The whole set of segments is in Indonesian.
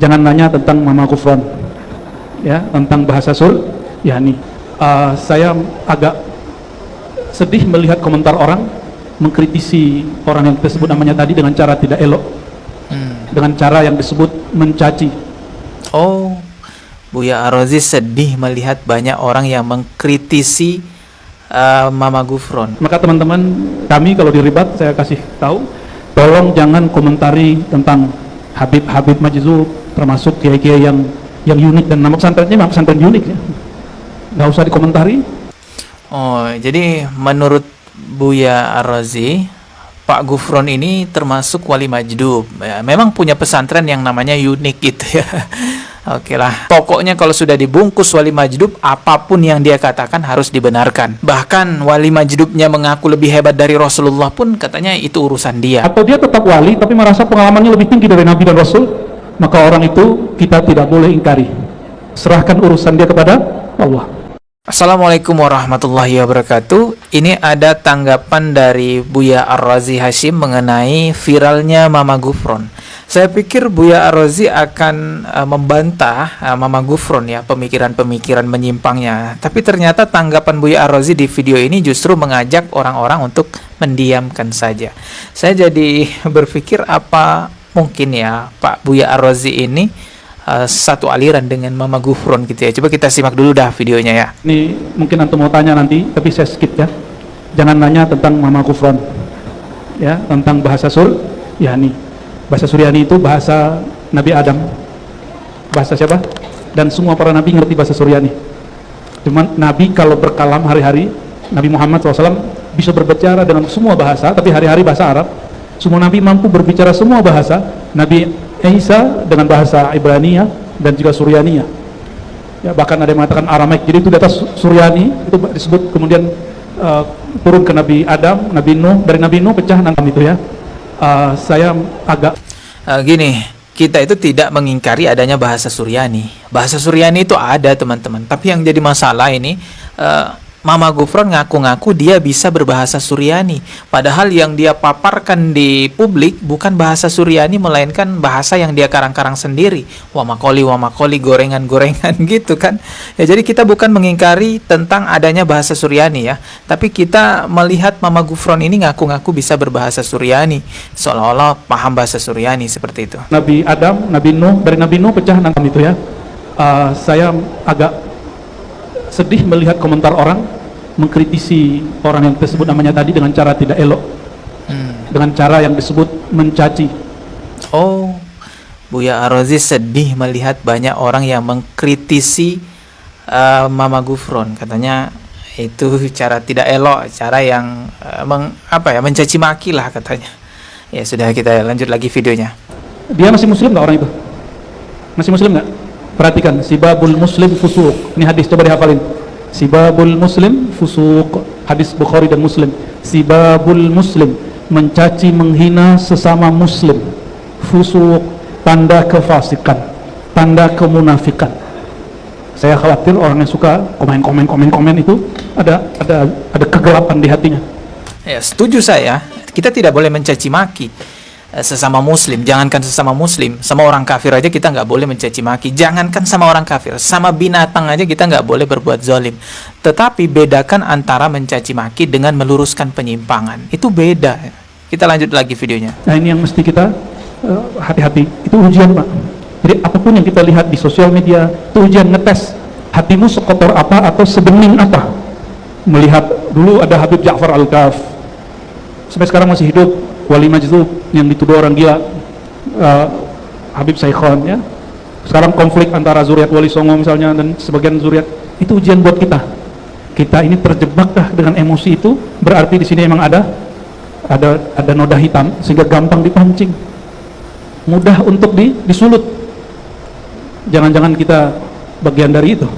Jangan nanya tentang Mama Gufron, ya, tentang bahasa Suryani. Saya agak sedih melihat komentar orang mengkritisi orang yang tersebut namanya tadi dengan cara tidak elok, dengan cara yang disebut mencaci. Oh, Buya Ar-Razi sedih melihat banyak orang yang mengkritisi Mama Gufron. Maka teman-teman kami kalau diribat saya kasih tahu, tolong jangan komentari tentang Habib Majzub, termasuk kiai-kiai yang unik, dan nama pesantrennya memang pesantren unik ya. Nggak usah dikomentari. Oh, jadi menurut Buya Ar-Razi, Pak Gufron ini termasuk wali majdub. Ya, memang punya pesantren yang namanya unik gitu ya. Oke lah, pokoknya kalau sudah dibungkus wali majdub, apapun yang dia katakan harus dibenarkan. Bahkan wali majdubnya mengaku lebih hebat dari Rasulullah pun katanya itu urusan dia. Atau dia tetap wali tapi merasa pengalamannya lebih tinggi dari Nabi dan Rasul, maka orang itu kita tidak boleh ingkari. Serahkan urusan dia kepada Allah. Assalamualaikum warahmatullahi wabarakatuh. Ini ada tanggapan dari Buya Ar-Razi Hashim mengenai viralnya Mama Gufron. Saya pikir Buya Ar-Razi akan membantah Mama Gufron ya, pemikiran-pemikiran menyimpangnya. Tapi ternyata tanggapan Buya Ar-Razi di video ini justru mengajak orang-orang untuk mendiamkan saja. Saya jadi berpikir apa mungkin ya Pak Buya Ar-Razi ini satu aliran dengan Mama Gufron gitu ya. Coba kita simak dulu dah videonya ya. Ini mungkin antum mau tanya nanti, tapi saya skip ya. Jangan nanya tentang Mama Gufron, ya, tentang bahasa Suryani. Bahasa Suryani itu bahasa Nabi Adam. Bahasa siapa? Dan semua para nabi ngerti bahasa Suryani. Cuman Nabi kalau berkalam hari-hari, Nabi Muhammad SAW bisa berbicara dengan semua bahasa, tapi hari-hari bahasa Arab. Semua nabi mampu berbicara semua bahasa. Nabi Isa dengan bahasa Ibrania dan juga Suryaniyah. Ya, bahkan ada yang mengatakan Aramaik. Jadi itu di atas Suryani itu disebut, kemudian turun ke Nabi Adam, Nabi Nuh, dari Nabi Nuh pecah nanti itu ya. Saya agak gini, kita itu tidak mengingkari adanya bahasa Suryani. Bahasa Suryani itu ada teman-teman. Tapi yang jadi masalah ini Mama Gufron ngaku-ngaku dia bisa berbahasa Suryani. Padahal yang dia paparkan di publik bukan bahasa Suryani, melainkan bahasa yang dia karang-karang sendiri. Wamakoli, gorengan-gorengan gitu kan. Ya, jadi kita bukan mengingkari tentang adanya bahasa Suryani ya. Tapi kita melihat Mama Gufron ini ngaku-ngaku bisa berbahasa Suryani. Seolah-olah paham bahasa Suryani seperti itu. Nabi Adam, Nabi Nuh, dari Nabi Nuh pecah nanti itu ya. Saya agak sedih melihat komentar orang mengkritisi orang yang tersebut namanya tadi dengan cara tidak elok, dengan cara yang disebut mencaci. Oh, Buya Ar-Razi sedih melihat banyak orang yang mengkritisi Mama Gufron. Katanya itu cara tidak elok, cara yang mencaci maki lah katanya. Ya sudah, kita lanjut lagi videonya. Dia masih muslim nggak orang itu? Masih muslim nggak? Perhatikan, sibabul muslim fusuq. Ini hadis, coba dihafalin. Sibabul muslim fusuq. Hadis Bukhari dan Muslim. Sibabul muslim, mencaci menghina sesama muslim. Fusuq, tanda kefasikan, tanda kemunafikan. Saya khawatir orang yang suka komen itu ada kegelapan di hatinya. Ya, setuju saya. Kita tidak boleh mencaci maki sesama muslim. Jangankan sesama muslim, sama orang kafir aja kita nggak boleh mencaci maki. Jangankan sama orang kafir, sama binatang aja kita nggak boleh berbuat zalim. Tetapi bedakan antara mencaci maki dengan meluruskan penyimpangan. Itu beda. Kita lanjut lagi videonya. Nah, ini yang mesti kita hati-hati. Itu ujian, Pak. Jadi apapun yang kita lihat di sosial media itu ujian, ngetes hatimu sekotor apa atau sebening apa. Melihat dulu ada Habib Ja'far Al-Kaf, sampai sekarang masih hidup, wali majdub yang dituduh orang gila, Habib Saikhon ya. Sekarang konflik antara zuriat Wali Songo misalnya dan sebagian zuriat, itu ujian buat kita. Kita ini terjebakkah dengan emosi itu? Berarti di sini emang ada noda hitam sehingga gampang dipancing, mudah untuk disulut. Jangan-jangan kita bagian dari itu.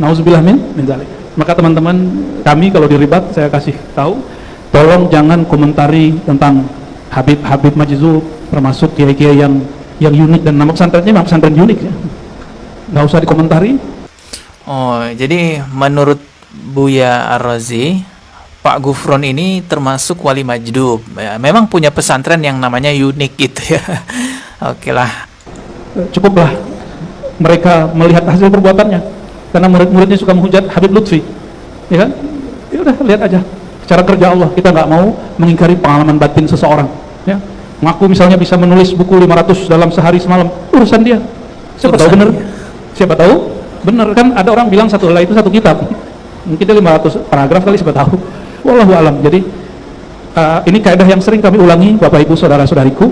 Nauzubillah min dzalik. Maka teman-teman kami kalau diribat saya kasih tahu, tolong jangan komentari tentang Habib Majzub, termasuk kiai-kiai yang unik, dan nama pesantrennya memang pesantren unik ya. Nggak usah dikomentari. Oh, jadi menurut Buya Ar-Razi, Pak Gufron ini termasuk wali majdub. Ya, memang punya pesantren yang namanya unik gitu ya. Oke lah. cukuplah mereka melihat hasil perbuatannya, karena murid-muridnya suka menghujat Habib Lutfi, ya kan? Ya udah, lihat aja cara kerja Allah. Kita nggak mau mengingkari pengalaman batin seseorang, ya. Ngaku misalnya bisa menulis buku 500 dalam sehari semalam, urusan dia. Siapa tahu benar, siapa tahu benar, kan ada orang bilang satu helai itu satu kitab, mungkin dia 500 paragraf kali, siapa tahu. Wallahu alam. Jadi ini kaidah yang sering kami ulangi, Bapak Ibu saudara-saudariku.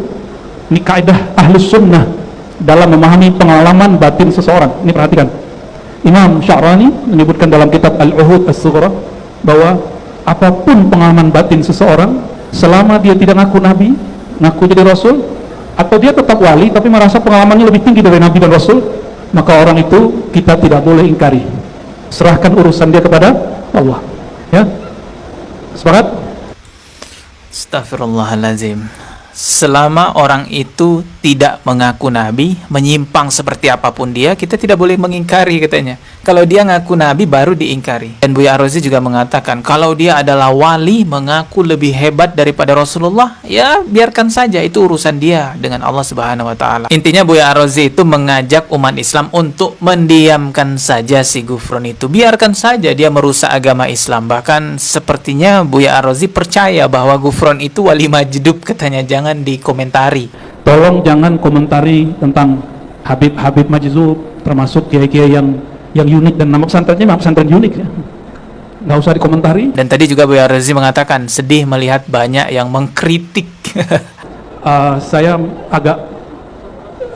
Ini kaidah Ahlus Sunnah dalam memahami pengalaman batin seseorang. Ini perhatikan, Imam Sya'rani menyebutkan dalam kitab Al-Uhud As-Sughra bahwa apapun pengalaman batin seseorang, selama dia tidak ngaku nabi, ngaku jadi rasul, atau dia tetap wali tapi merasa pengalamannya lebih tinggi dari nabi dan rasul, maka orang itu kita tidak boleh ingkari. Serahkan urusan dia kepada Allah, ya. Sepakat? Astagfirullahaladzim. Selama orang itu tidak mengaku nabi, menyimpang seperti apapun dia, kita tidak boleh mengingkari katanya. Kalau dia ngaku nabi baru diingkari. Dan Buya Ar-Razi juga mengatakan, kalau dia adalah wali, mengaku lebih hebat daripada Rasulullah, ya biarkan saja, itu urusan dia dengan Allah Subhanahu wa taala. Intinya Buya Ar-Razi itu mengajak umat Islam untuk mendiamkan saja si Gufron itu. Biarkan saja dia merusak agama Islam. Bahkan sepertinya Buya Ar-Razi percaya bahwa Gufron itu wali majdub katanya. Jangan dikomentari. Tolong jangan komentari tentang Habib Majzub, termasuk kiai-kiai yang unik, dan nama pesantrennya memang pesantren unik, ya. Nggak usah dikomentari. Dan tadi juga Buya Ar-Razi mengatakan sedih melihat banyak yang mengkritik. Saya agak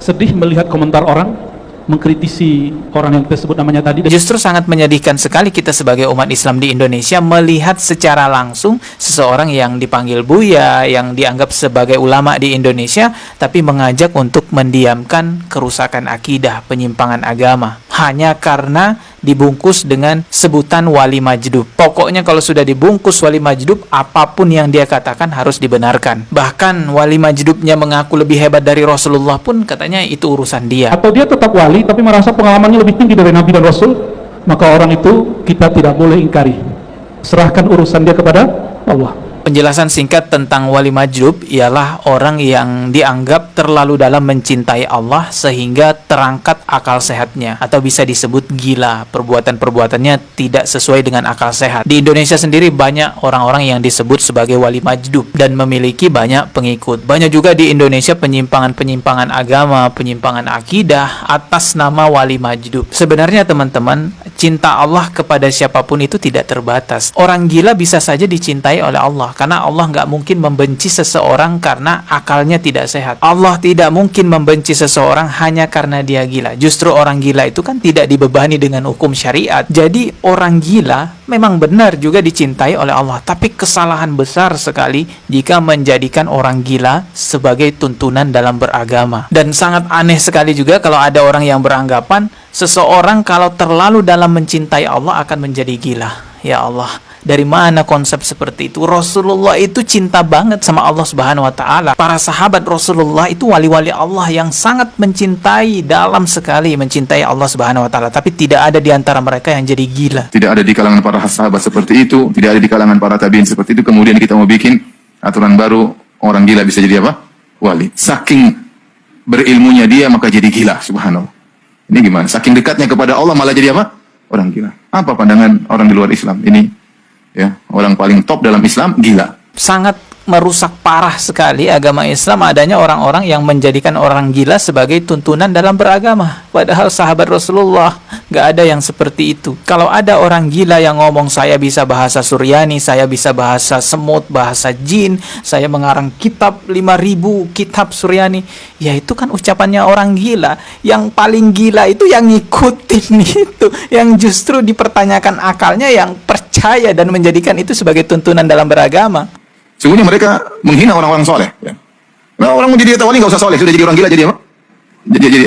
sedih melihat komentar orang mengkritisi orang yang kita sebut namanya tadi. Justru sangat menyedihkan sekali kita sebagai umat Islam di Indonesia melihat secara langsung seseorang yang dipanggil Buya, yang dianggap sebagai ulama di Indonesia, tapi mengajak untuk mendiamkan kerusakan akidah, penyimpangan agama, hanya karena dibungkus dengan sebutan wali majdub. Pokoknya kalau sudah dibungkus wali majdub, apapun yang dia katakan harus dibenarkan. Bahkan wali majdubnya mengaku lebih hebat dari Rasulullah pun katanya itu urusan dia. Atau dia tetap wali tapi merasa pengalamannya lebih tinggi dari Nabi dan Rasul, maka orang itu kita tidak boleh ingkari. Serahkan urusan dia kepada Allah. Penjelasan singkat tentang wali majdub ialah orang yang dianggap terlalu dalam mencintai Allah sehingga terangkat akal sehatnya, atau bisa disebut gila. Perbuatan-perbuatannya tidak sesuai dengan akal sehat. Di Indonesia sendiri banyak orang-orang yang disebut sebagai wali majdub dan memiliki banyak pengikut. Banyak juga di Indonesia penyimpangan-penyimpangan agama, penyimpangan akidah atas nama wali majdub. Sebenarnya teman-teman, cinta Allah kepada siapapun itu tidak terbatas. Orang gila bisa saja dicintai oleh Allah, karena Allah nggak mungkin membenci seseorang karena akalnya tidak sehat. Allah tidak mungkin membenci seseorang hanya karena dia gila. Justru orang gila itu kan tidak dibebani dengan hukum syariat. Jadi orang gila memang benar juga dicintai oleh Allah, tapi kesalahan besar sekali jika menjadikan orang gila sebagai tuntunan dalam beragama. Dan sangat aneh sekali juga kalau ada orang yang beranggapan seseorang kalau terlalu dalam mencintai Allah akan menjadi gila. Ya Allah, dari mana konsep seperti itu? Rasulullah itu cinta banget sama Allah Subhanahu wa taala. Para sahabat Rasulullah itu wali-wali Allah yang sangat mencintai, dalam sekali mencintai Allah Subhanahu wa taala, tapi tidak ada di antara mereka yang jadi gila. Tidak ada di kalangan para sahabat seperti itu, tidak ada di kalangan para tabiin seperti itu. Kemudian kita mau bikin aturan baru, orang gila bisa jadi apa? Wali. Saking berilmunya dia maka jadi gila, subhanallah. Ini gimana? Saking dekatnya kepada Allah malah jadi apa? Orang gila. Apa pandangan orang di luar Islam? Ini ya, orang paling top dalam Islam gila. Sangat merusak parah sekali agama Islam adanya orang-orang yang menjadikan orang gila sebagai tuntunan dalam beragama. Padahal sahabat Rasulullah nggak ada yang seperti itu. Kalau ada orang gila yang ngomong saya bisa bahasa Suryani, saya bisa bahasa semut, bahasa jin, saya mengarang kitab 5.000 kitab Suryani, ya itu kan ucapannya orang gila. Yang paling gila itu yang ngikutin itu, yang justru dipertanyakan akalnya, yang percaya dan menjadikan itu sebagai tuntunan dalam beragama. Sungguhnya mereka menghina orang-orang soleh. Ya. Nah, orang mau jadi wali nggak usah soleh, sudah jadi orang gila jadi apa? Jadi.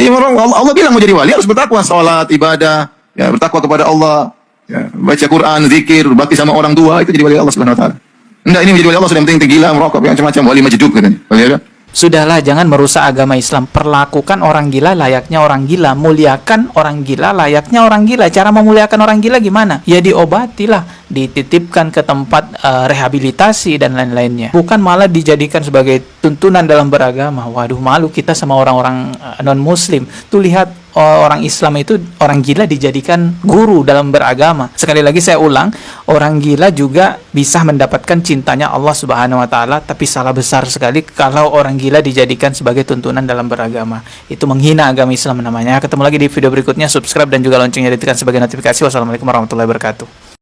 Allah bilang mau jadi wali harus bertakwa, sholat, ibadah, ya bertakwa kepada Allah, ya, baca Quran, zikir, berbakti sama orang tua, itu jadi wali Allah Subhanahu Wa Taala. Enggak, ini menjadi wali Allah sudah penting gila, merokok, macam-macam, wali majdub katanya. Sudahlah, jangan merusak agama Islam. Perlakukan orang gila layaknya orang gila. Muliakan orang gila layaknya orang gila. Cara memuliakan orang gila gimana? Ya diobatilah, dititipkan ke tempat rehabilitasi dan lain-lainnya. Bukan malah dijadikan sebagai tuntunan dalam beragama. Waduh, malu kita sama orang-orang non-muslim. Tuh lihat, orang Islam itu, orang gila dijadikan guru dalam beragama. Sekali lagi saya ulang, orang gila juga bisa mendapatkan cintanya Allah Subhanahu wa taala, tapi salah besar sekali kalau orang gila dijadikan sebagai tuntunan dalam beragama. Itu menghina agama Islam namanya. Ketemu lagi di video berikutnya, subscribe dan juga loncengnya ditekan sebagai notifikasi. Wassalamualaikum warahmatullahi wabarakatuh.